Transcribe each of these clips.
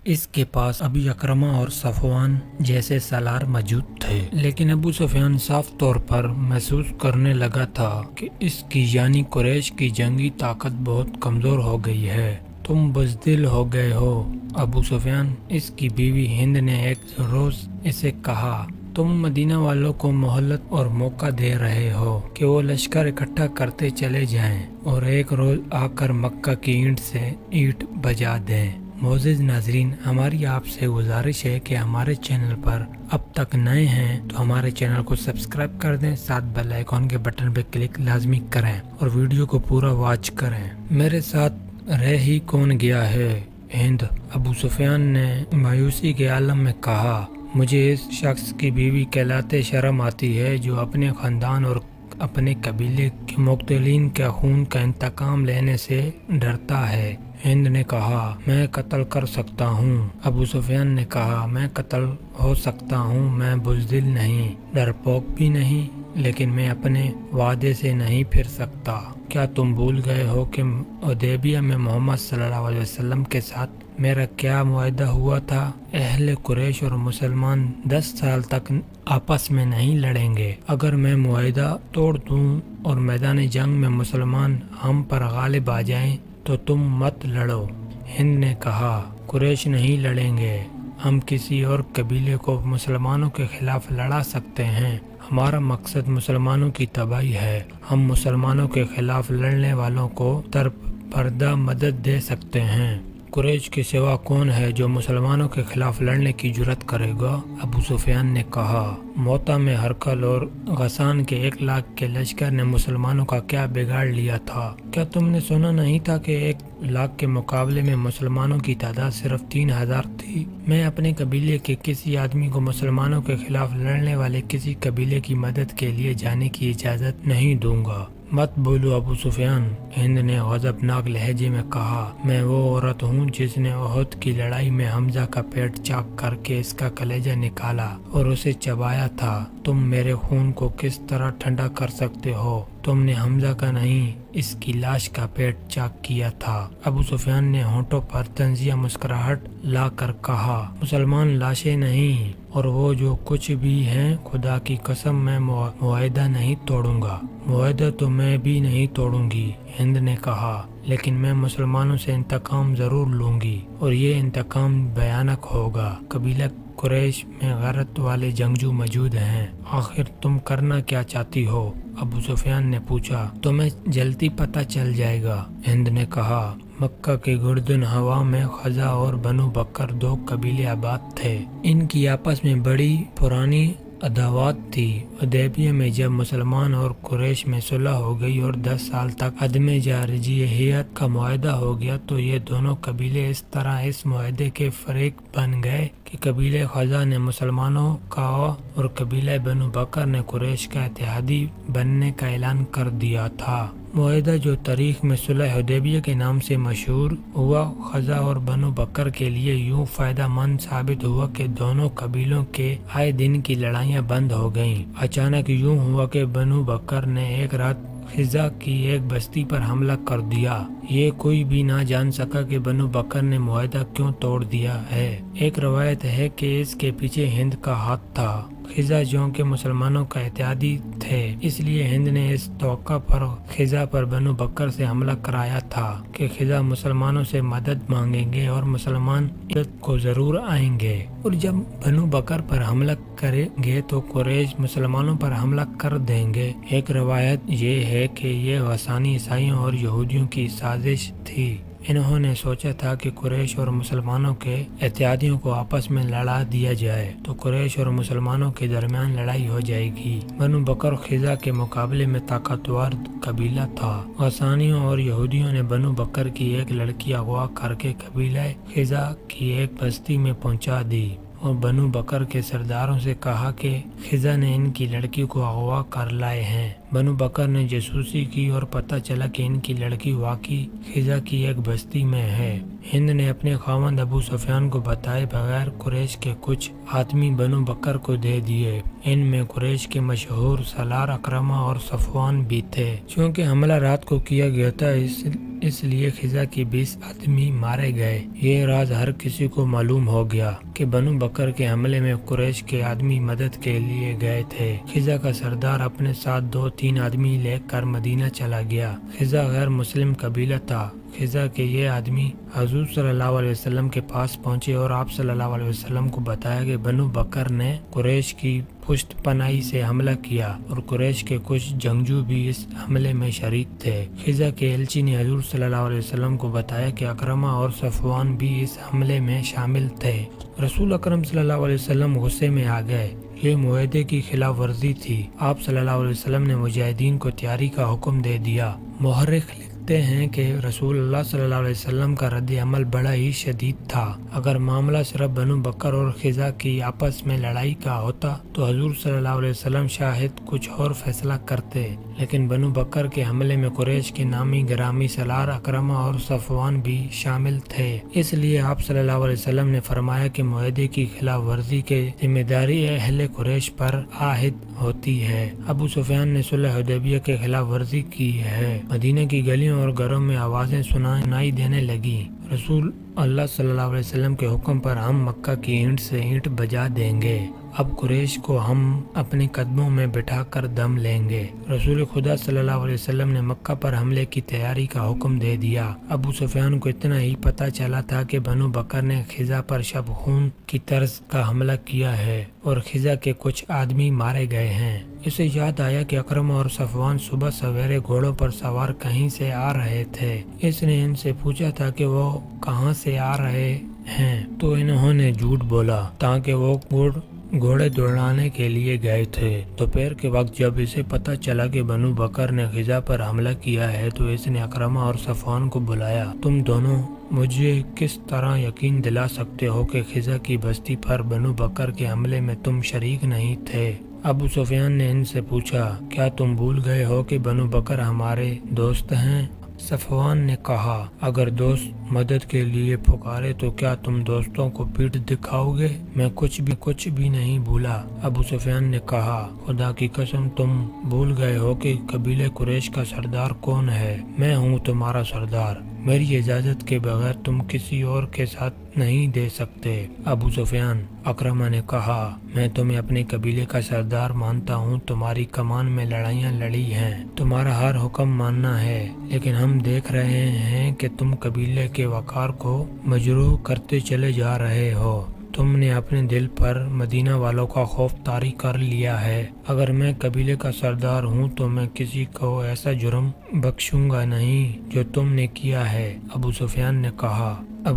اس کے پاس ابو اکرمہ اور صفوان جیسے سالار موجود تھے، لیکن ابو سفیان صاف طور پر محسوس کرنے لگا تھا کہ اس کی یعنی قریش کی جنگی طاقت بہت کمزور ہو گئی ہے۔ تم بزدل ہو گئے ہو ابو سفیان، اس کی بیوی ہند نے ایک روز اسے کہا۔ تم مدینہ والوں کو مہلت اور موقع دے رہے ہو کہ وہ لشکر اکٹھا کرتے چلے جائیں اور ایک روز آ کر مکہ کی اینٹ سے اینٹ بجا دیں۔ معزز ناظرین، ہماری آپ سے گزارش ہے کہ ہمارے چینل پر اب تک نئے ہیں تو ہمارے چینل کو سبسکرائب کر دیں، ساتھ بیل آئیکن کے بٹن پہ کلک لازمی کریں اور ویڈیو کو پورا واچ کریں۔ میرے ساتھ رہ ہی کون گیا ہے ہند؟ ابو سفیان نے مایوسی کے عالم میں کہا۔ مجھے اس شخص کی بیوی کہلاتے شرم آتی ہے جو اپنے خاندان اور اپنے قبیلے کے مقتولین کے خون کا انتقام لینے سے ڈرتا ہے۔ ہند نے کہا، میں قتل کر سکتا ہوں۔ ابو سفیان نے کہا، میں قتل ہو سکتا ہوں، میں بزدل نہیں، ڈرپوک بھی نہیں، لیکن میں اپنے وعدے سے نہیں پھر سکتا۔ کیا تم بھول گئے ہو کہ حدیبیہ میں محمد صلی اللہ علیہ وسلم کے ساتھ میرا کیا معاہدہ ہوا تھا؟ اہل قریش اور مسلمان 10 سال تک آپس میں نہیں لڑیں گے۔ اگر میں معاہدہ توڑ دوں اور میدان جنگ میں مسلمان ہم پر غالب آ جائیں تو تم مت لڑو۔ ہند نے کہا، قریش نہیں لڑیں گے، ہم کسی اور قبیلے کو مسلمانوں کے خلاف لڑا سکتے ہیں۔ ہمارا مقصد مسلمانوں کی تباہی ہے۔ ہم مسلمانوں کے خلاف لڑنے والوں کو پردہ مدد دے سکتے ہیں۔ قریش کے سوا کون ہے جو مسلمانوں کے خلاف لڑنے کی جرات کرے گا؟ ابو سفیان نے کہا، موتا میں ہرقل اور غسان کے 1 لاکھ کے لشکر نے مسلمانوں کا کیا بگاڑ لیا تھا؟ کیا تم نے سنا نہیں تھا کہ 1 لاکھ کے مقابلے میں مسلمانوں کی تعداد صرف 3000 تھی؟ میں اپنے قبیلے کے کسی آدمی کو مسلمانوں کے خلاف لڑنے والے کسی قبیلے کی مدد کے لیے جانے کی اجازت نہیں دوں گا۔ مت بولو ابو سفیان، ہند نے غضبناک لہجے میں کہا، میں وہ عورت ہوں جس نے احد کی لڑائی میں حمزہ کا پیٹ چاک کر کے اس کا کلیجہ نکالا اور اسے چبایا تھا۔ تم میرے خون کو کس طرح ٹھنڈا کر سکتے ہو؟ تم نے حمزہ کا نہیں، اس کی لاش کا پیٹ چاک کیا تھا۔ ابو سفیان نے ہونٹوں پر طنزیہ مسکراہٹ لا کر کہا، مسلمان لاشیں نہیں، اور وہ جو کچھ بھی ہیں، خدا کی قسم میں معاہدہ نہیں توڑوں گا۔ معاہدہ تو میں بھی نہیں توڑوں گی، ہند نے کہا، لیکن میں مسلمانوں سے انتقام ضرور لوں گی اور یہ انتقام بھیانک ہوگا۔ قبیلہ قریش میں غیرت والے جنگجو موجود ہیں۔ آخر تم کرنا کیا چاہتی ہو؟ ابو سفیان نے پوچھا۔ تمہیں جلدی پتہ چل جائے گا، ہند نے کہا۔ مکہ کے گردن ہوا میں خزا اور بنو بکر 2 قبیلے آباد تھے۔ ان کی آپس میں بڑی پرانی عداوت تھی۔ حدیبیہ میں جب مسلمان اور قریش میں صلح ہو گئی اور 10 سال تک عدم جارحیت کا معاہدہ ہو گیا تو یہ دونوں قبیلے اس طرح اس معاہدے کے فریق بن گئے کہ قبیلہ خزا نے مسلمانوں کا اور قبیلہ بنو بکر نے قریش کا اتحادی بننے کا اعلان کر دیا تھا۔ معاہدہ جو تاریخ میں صلح حدیبیہ کے نام سے مشہور ہوا، خزا اور بنو بکر کے لیے یوں فائدہ مند ثابت ہوا کہ دونوں قبیلوں کے آئے دن کی لڑائیاں بند ہو گئیں۔ اچانک یوں ہوا کہ بنو بکر نے ایک رات خزا کی ایک بستی پر حملہ کر دیا۔ یہ کوئی بھی نہ جان سکا کہ بنو بکر نے معاہدہ کیوں توڑ دیا ہے۔ ایک روایت ہے کہ اس کے پیچھے ہند کا ہاتھ تھا۔ خزا جو کہ مسلمانوں کا اتحادی تھے، اس لیے ہند نے اس توقع پر خزا پر بنو بکر سے حملہ کرایا تھا کہ خزا مسلمانوں سے مدد مانگیں گے اور مسلمان عزت کو ضرور آئیں گے، اور جب بنو بکر پر حملہ کریں گے تو قریش مسلمانوں پر حملہ کر دیں گے۔ ایک روایت یہ ہے کہ یہ غسانی عیسائیوں اور یہودیوں کی سازش تھی۔ انہوں نے سوچا تھا کہ قریش اور مسلمانوں کے اتحادیوں کو آپس میں لڑا دیا جائے تو قریش اور مسلمانوں کے درمیان لڑائی ہو جائے گی۔ بنو بکر خزا کے مقابلے میں طاقتور قبیلہ تھا۔ غسانیوں اور یہودیوں نے بنو بکر کی ایک لڑکی اغوا کر کے قبیلہ خزا کی ایک بستی میں پہنچا دی اور بنو بکر کے سرداروں سے کہا کہ خزا نے ان کی لڑکی کو اغوا کر لائے ہیں۔ بنو بکر نے جاسوسی کی اور پتہ چلا کہ ان کی لڑکی واقعی خزا کی ایک بستی میں ہے۔ ہند نے اپنے خاوند ابو سفیان کو بتائے بغیر قریش کے کچھ آدمی بنو بکر کو دے دیے۔ ان میں قریش کے مشہور سالار اکرمہ اور صفوان بھی تھے۔ چونکہ حملہ رات کو کیا گیا تھا، اس اس لیے خزا کی 20 آدمی مارے گئے۔ یہ راز ہر کسی کو معلوم ہو گیا کہ بنو بکر کے حملے میں قریش کے آدمی مدد کے لیے گئے تھے۔ خزا کا سردار اپنے ساتھ 2-3 آدمی لے کر مدینہ چلا گیا۔ خزا غیر مسلم قبیلہ تھا۔ خزا کے یہ آدمی حضور صلی اللہ علیہ وسلم کے پاس پہنچے اور آپ صلی اللہ علیہ وسلم کو بتایا کہ بنو بکر نے قریش کی پشت پناہی سے حملہ کیا اور قریش کے کچھ جنگجو بھی اس حملے میں شریک تھے۔ خزا کے ایلچی نے حضور صلی اللہ علیہ وسلم کو بتایا کہ اکرمہ اور صفوان بھی اس حملے میں شامل تھے۔ رسول اکرم صلی اللہ علیہ وسلم غصے میں آ گئے۔ یہ معاہدے کی خلاف ورزی تھی۔ آپ صلی اللہ علیہ وسلم نے مجاہدین کو تیاری کا حکم دے دیا۔ محرخ لکھتے ہیں کہ رسول اللہ صلی اللہ علیہ وسلم کا رد عمل بڑا ہی شدید تھا۔ اگر معاملہ صرف بنو بکر اور خزا کی آپس میں لڑائی کا ہوتا تو حضور صلی اللہ علیہ وسلم شاید کچھ اور فیصلہ کرتے، لیکن بنو بکر کے حملے میں قریش کے نامی گرامی سالار اکرمہ اور صفوان بھی شامل تھے۔ اس لیے آپ صلی اللہ علیہ وسلم نے فرمایا کہ معاہدے کی خلاف ورزی کی ذمہ داری اہل قریش پر عائد ہوتی ہے۔ ابو سفیان نے صلح حدیبیہ کے خلاف ورزی کی ہے۔ مدینہ کی گلیوں اور گھروں میں آوازیں سنائی دینے لگی، رسول اللہ صلی اللہ علیہ وسلم کے حکم پر ہم مکہ کی اینٹ سے اینٹ بجا دیں گے۔ اب قریش کو ہم اپنے قدموں میں بٹھا کر دم لیں گے۔ رسول خدا صلی اللہ علیہ وسلم نے مکہ پر حملے کی تیاری کا حکم دے دیا۔ ابو سفیان کو اتنا ہی پتہ چلا تھا کہ بنو بکر نے خزا پر شب خون کی طرز کا حملہ کیا ہے اور خزا کے کچھ آدمی مارے گئے ہیں۔ اسے یاد آیا کہ اکرمہ اور صفوان صبح سویرے گھوڑوں پر سوار کہیں سے آ رہے تھے۔ اس نے ان سے پوچھا تھا کہ وہ کہاں سے آ رہے ہیں، تو انہوں نے جھوٹ بولا تاکہ وہ گھوڑے دوڑانے کے لیے گئے تھے۔ دوپہر کے وقت جب اسے پتہ چلا کہ بنو بکر نے خزا پر حملہ کیا ہے تو اس نے اکرمہ اور صفوان کو بلایا۔ تم دونوں مجھے کس طرح یقین دلا سکتے ہو کہ خزا کی بستی پر بنو بکر کے حملے میں تم شریک نہیں تھے؟ ابو سفیان نے ان سے پوچھا، کیا تم بھول گئے ہو کہ بنو بکر ہمارے دوست ہیں؟ صفوان نے کہا، اگر دوست مدد کے لیے پکارے تو کیا تم دوستوں کو پیٹھ دکھاؤ گے؟ میں کچھ بھی نہیں بھولا۔ ابو سفیان نے کہا، خدا کی قسم تم بھول گئے ہو کہ قبیلہ قریش کا سردار کون ہے؟ میں ہوں تمہارا سردار۔ میری اجازت کے بغیر تم کسی اور کے ساتھ نہیں دے سکتے۔ ابو سفیان، اکرمہ نے کہا، میں تمہیں اپنے قبیلے کا سردار مانتا ہوں، تمہاری کمان میں لڑائیاں لڑی ہیں، تمہارا ہر حکم ماننا ہے، لیکن ہم دیکھ رہے ہیں کہ تم قبیلے کے وقار کو مجروح کرتے چلے جا رہے ہو۔ تم نے اپنے دل پر مدینہ والوں کا خوف طاری کر لیا ہے۔ اگر میں قبیلے کا سردار ہوں تو میں کسی کو ایسا جرم بخشوں گا نہیں جو تم نے کیا ہے۔ ابو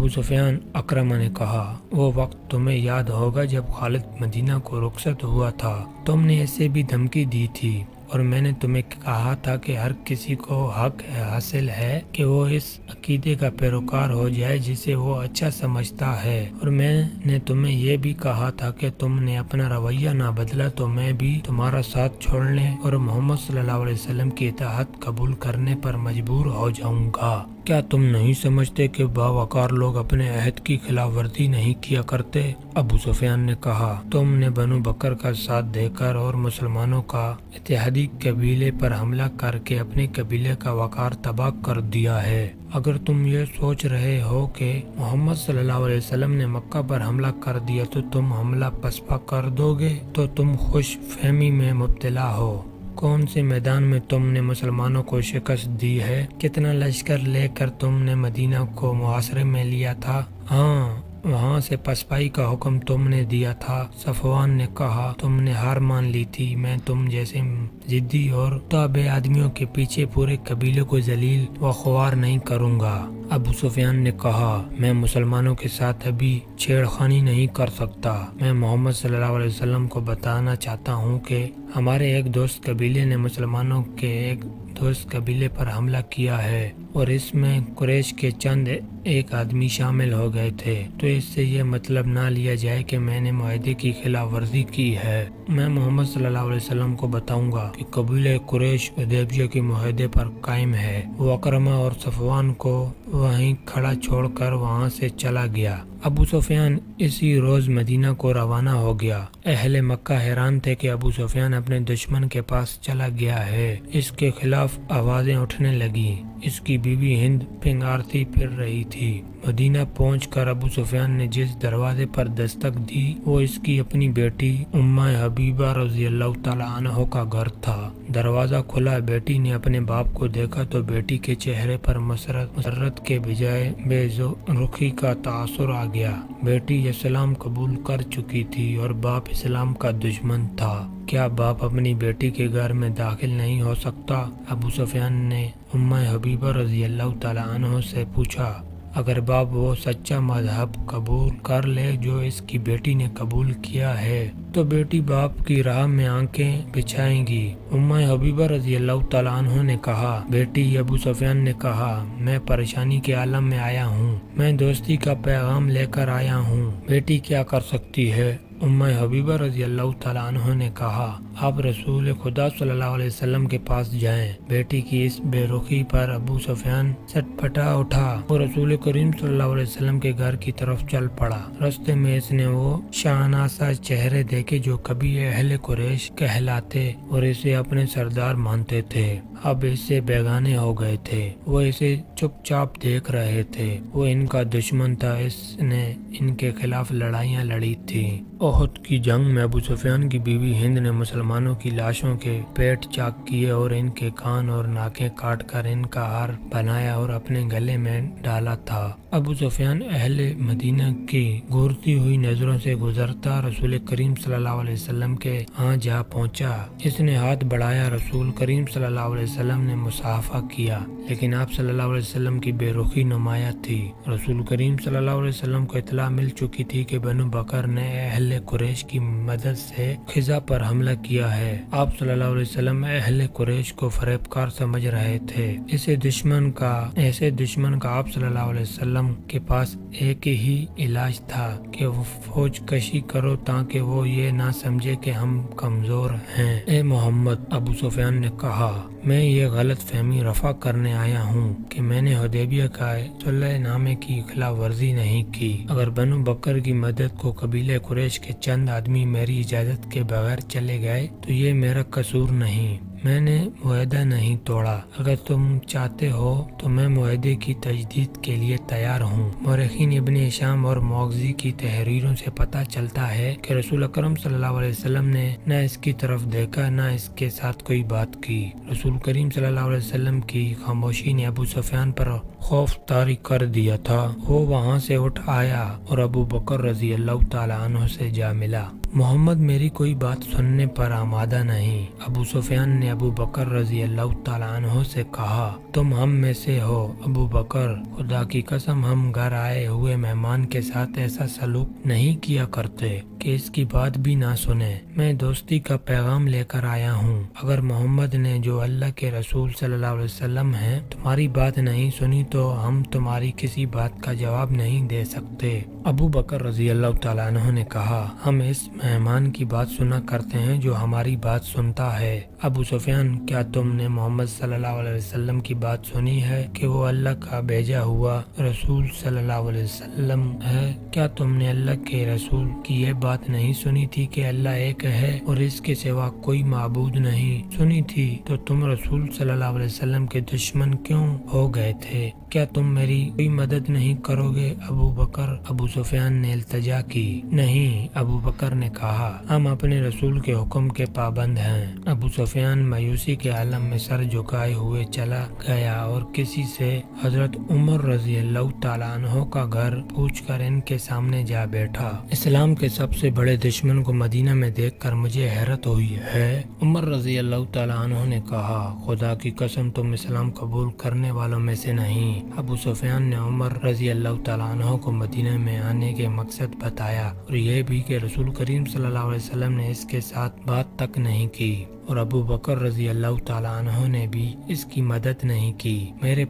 سفیان، اکرمہ نے کہا، وہ وقت تمہیں یاد ہوگا جب خالد مدینہ کو رخصت ہوا تھا، تم نے اسے بھی دھمکی دی تھی اور میں نے تمہیں کہا تھا کہ ہر کسی کو حق حاصل ہے کہ وہ اس عقیدے کا پیروکار ہو جائے جسے وہ اچھا سمجھتا ہے، اور میں نے تمہیں یہ بھی کہا تھا کہ تم نے اپنا رویہ نہ بدلا تو میں بھی تمہارا ساتھ چھوڑنے اور محمد صلی اللہ علیہ وسلم کی اطاعت قبول کرنے پر مجبور ہو جاؤں گا۔ کیا تم نہیں سمجھتے کہ باوقار لوگ اپنے عہد کی خلاف ورزی نہیں کیا کرتے؟ ابو سفیان نے کہا، تم نے بنو بکر کا ساتھ دے کر اور مسلمانوں کا اتحادی قبیلے پر حملہ کر کے اپنے قبیلے کا وقار تباہ کر دیا ہے۔ اگر تم یہ سوچ رہے ہو کہ محمد صلی اللہ علیہ وسلم نے مکہ پر حملہ کر دیا تو تم حملہ پسپا کر دو گے تو تم خوش فہمی میں مبتلا ہو۔ کون سے میدان میں تم نے مسلمانوں کو شکست دی ہے؟ کتنا لشکر لے کر تم نے مدینہ کو محاصرے میں لیا تھا؟ ہاں، وہاں سے پسپائی کا حکم تم نے دیا تھا۔ صفوان نے کہا، تم نے ہار مان لی تھی، میں تم جیسے ضدی اور تابع آدمیوں کے پیچھے پورے قبیلے کو ذلیل و خوار نہیں کروں گا۔ ابو سفیان نے کہا، میں مسلمانوں کے ساتھ ابھی چھیڑ خانی نہیں کر سکتا۔ میں محمد صلی اللہ علیہ وسلم کو بتانا چاہتا ہوں کہ ہمارے ایک دوست قبیلے نے مسلمانوں کے ایک دوست قبیلے پر حملہ کیا ہے اور اس میں قریش کے چند ایک آدمی شامل ہو گئے تھے، تو اس سے یہ مطلب نہ لیا جائے کہ میں نے معاہدے کی خلاف ورزی کی ہے۔ میں محمد صلی اللہ علیہ وسلم کو بتاؤں گا کہ قبیلہ قریش حدیبیہ کے معاہدے پر قائم ہے۔ وہ اکرمہ اور صفوان کو وہیں کھڑا چھوڑ کر وہاں سے چلا گیا۔ ابو سفیان اسی روز مدینہ کو روانہ ہو گیا۔ اہل مکہ حیران تھے کہ ابو سفیان اپنے دشمن کے پاس چلا گیا ہے، اس کے خلاف آوازیں اٹھنے لگی۔ اس کی بیوی ہند پنگارتی پھر رہی تھی۔ مدینہ پہنچ کر ابو سفیان نے جس دروازے پر دستک دی وہ اس کی اپنی بیٹی امہ حبیبہ رضی اللہ تعالی عنہ کا گھر تھا۔ دروازہ کھلا، بیٹی نے اپنے باپ کو دیکھا تو بیٹی کے چہرے پر مسرت کے بجائے بے رخی کا تاثر آ گیا۔ بیٹی اسلام قبول کر چکی تھی اور باپ اسلام کا دشمن تھا۔ کیا باپ اپنی بیٹی کے گھر میں داخل نہیں ہو سکتا؟ ابو سفیان نے امہ حبیبہ رضی اللہ تعالی عنہ سے پوچھا۔ اگر باپ وہ سچا مذہب قبول کر لے جو اس کی بیٹی نے قبول کیا ہے تو بیٹی باپ کی راہ میں آنکھیں بچھائیں گی۔ امہ حبیبہ رضی اللہ تعالیٰ عنہ نے کہا، بیٹی ابو سفیان نے کہا، میں پریشانی کے عالم میں آیا ہوں، میں دوستی کا پیغام لے کر آیا ہوں، بیٹی کیا کر سکتی ہے؟ امہ حبیبہ رضی اللہ تعالیٰ عنہ نے کہا، آپ رسول خدا صلی اللہ علیہ وسلم کے پاس جائیں۔ بیٹی کی اس بے رخی پر ابو سفیان سٹپٹا اٹھا اور رسول کریم صلی اللہ علیہ وسلم کے گھر کی طرف چل پڑا۔ راستے میں اس نے وہ شاہنشاہ چہرے دیکھے جو کبھی اہل قریش کہلاتے اور اسے اپنے سردار مانتے تھے، اب اس سے بیگانے ہو گئے تھے۔ وہ اسے چپ چاپ دیکھ رہے تھے۔ وہ ان کا دشمن تھا، اس نے ان کے خلاف لڑائیاں لڑی تھیں۔ احد کی جنگ میں ابو سفیان کی بیوی ہند نے مسلمانوں کی لاشوں کے پیٹ چاک کیے اور ان کے کان اور ناکیں کاٹ کر ان کا ہار بنایا اور اپنے گلے میں ڈالا تھا۔ ابو سفیان اہل مدینہ کی گھورتی ہوئی نظروں سے گزرتا رسول کریم صلی اللہ علیہ وسلم کے ہاں جا پہنچا۔ اس نے ہاتھ بڑھایا، رسول کریم صلی اللہ علیہ وسلم نے مصافحہ کیا، لیکن آپ صلی اللہ علیہ وسلم کی بے رخی نمایاں تھی۔ رسول کریم صلی اللہ علیہ وسلم کو اطلاع مل چکی تھی کہ بنو بکر نے اہل قریش کی مدد سے خزہ پر حملہ کیا ہے۔ آپ صلی اللہ علیہ وسلم اہل قریش کو فریب کار سمجھ رہے تھے۔ ایسے دشمن کا آپ صلی اللہ علیہ وسلم کے پاس ایک ہی علاج تھا کہ وہ فوج کشی کرو تاکہ وہ یہ نہ سمجھے کہ ہم کمزور ہیں۔ اے محمد، ابو سفیان نے کہا، میں یہ غلط فہمی رفع کرنے آیا ہوں کہ میں نے حدیبیہ کا صلح نامے کی خلاف ورزی نہیں کی۔ اگر بنو بکر کی مدد کو قبیلہ قریش کے چند آدمی میری اجازت کے بغیر چلے گئے تو یہ میرا قصور نہیں، میں نے معاہدہ نہیں توڑا۔ اگر تم چاہتے ہو تو میں معاہدے کی تجدید کے لیے تیار ہوں۔ مورخین ابن ہشام اور مغازی کی تحریروں سے پتہ چلتا ہے کہ رسول اکرم صلی اللہ علیہ وسلم نے نہ اس کی طرف دیکھا نہ اس کے ساتھ کوئی بات کی۔ رسول کریم صلی اللہ علیہ وسلم کی خاموشی نے ابو سفیان پر خوف طاری کر دیا تھا۔ وہ وہاں سے اٹھ آیا اور ابو بکر رضی اللہ تعالی عنہ سے جا ملا۔ محمد میری کوئی بات سننے پر آمادہ نہیں۔ ابو سفیان نے ابو بکر رضی اللہ تعالی عنہ سے کہا، تم ہم میں سے ہو ابو بکر، خدا کی قسم ہم گھر آئے ہوئے مہمان کے ساتھ ایسا سلوک نہیں کیا کرتے کہ اس کی بات بھی نہ سنے۔ میں دوستی کا پیغام لے کر آیا ہوں۔ اگر محمد نے جو اللہ کے رسول صلی اللہ علیہ وسلم ہیں تمہاری بات نہیں سنی تو ہم تمہاری کسی بات کا جواب نہیں دے سکتے۔ ابو بکر رضی اللہ تعالیٰ عنہ نے کہا، ہم اس مہمان کی بات سنا کرتے ہیں جو ہماری بات سنتا ہے۔ ابو سفیان، کیا تم نے محمد صلی اللہ علیہ وسلم کی بات سنی ہے کہ وہ اللہ کا بھیجا ہوا رسول صلی اللہ علیہ وسلم ہے؟ کیا تم نے اللہ کے رسول کی یہ بات نہیں سنی تھی کہ اللہ ایک ہے اور اس کے سوا کوئی معبود نہیں؟ سنی تھی تو تم رسول صلی اللہ علیہ وسلم کے دشمن کیوں ہو گئے تھے؟ کیا تم میری کوئی مدد نہیں کرو گے ابو بکر؟ ابو سفیان نے التجا کی۔ نہیں، ابو بکر نے کہا، ہم اپنے رسول کے حکم کے پابند ہیں۔ ابو سفیان مایوسی کے عالم میں سر جھکائے ہوئے چلا گیا اور کسی سے حضرت عمر رضی اللہ تعالیٰ عنہ کا گھر پوچھ کر ان کے سامنے جا بیٹھا۔ اسلام کے سب سے بڑے دشمن کو مدینہ میں دیکھ کر مجھے حیرت ہوئی ہے۔ عمر رضی اللہ تعالیٰ عنہ نے کہا، خدا کی قسم تم اسلام قبول کرنے والوں میں سے نہیں۔ ابو سفیان نے عمر رضی اللہ تعالیٰ عنہ کو مدینہ میں آنے کے مقصد بتایا اور یہ بھی کہ رسول کریم صلی اللہ علیہ وسلم نے اس کے ساتھ بات تک نہیں کی اور ابو بکر رضی اللہ تعالیٰ عنہ نے بھی اس کی مدد نہیں کی۔ میرے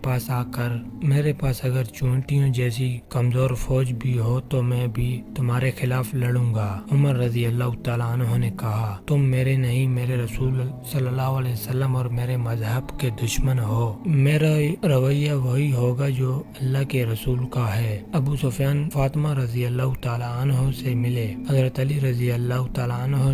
پاس اگر چونٹیوں جیسی کمزور فوج بھی ہو تو میں بھی تمہارے خلاف لڑوں گا۔ عمر رضی اللہ تعالیٰ عنہ نے کہا، تم میرے نہیں، میرے رسول صلی اللہ علیہ وسلم اور میرے مذہب کے دشمن ہو۔ میرا رویہ وہی ہوگا جو اللہ کے رسول کا ہے۔ ابو سفیان فاطمہ رضی اللہ تعالیٰ عنہ سے ملے، حضرت علی رضی اللہ تعالیٰ عنہ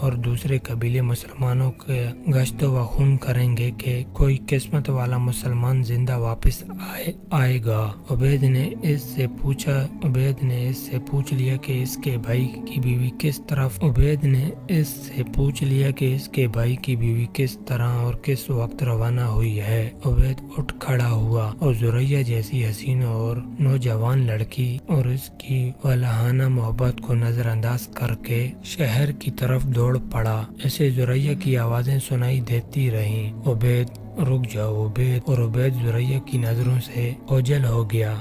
اور دوسرے قبیلے مسلمانوں کے گشت و خون کریں گے کہ کوئی قسمت والا مسلمان زندہ واپس آئے گا۔ عبید نے اس سے پوچھ لیا کہ اس کے بھائی کی بیوی کس طرح اور کس وقت روانہ ہوئی ہے۔ عبید اٹھ کھڑا ہوا اور زریہ جیسی حسین اور نوجوان لڑکی اور اس کی والہانہ محبت کو نظر انداز کر کے شہر کی طرف دوڑ پڑا۔ اسے زریہ کی آوازیں سنائی دیتی رہیں، عبید رک جاؤ عبید، اور عبید زریہ کی نظروں سے اوجھل ہو گیا۔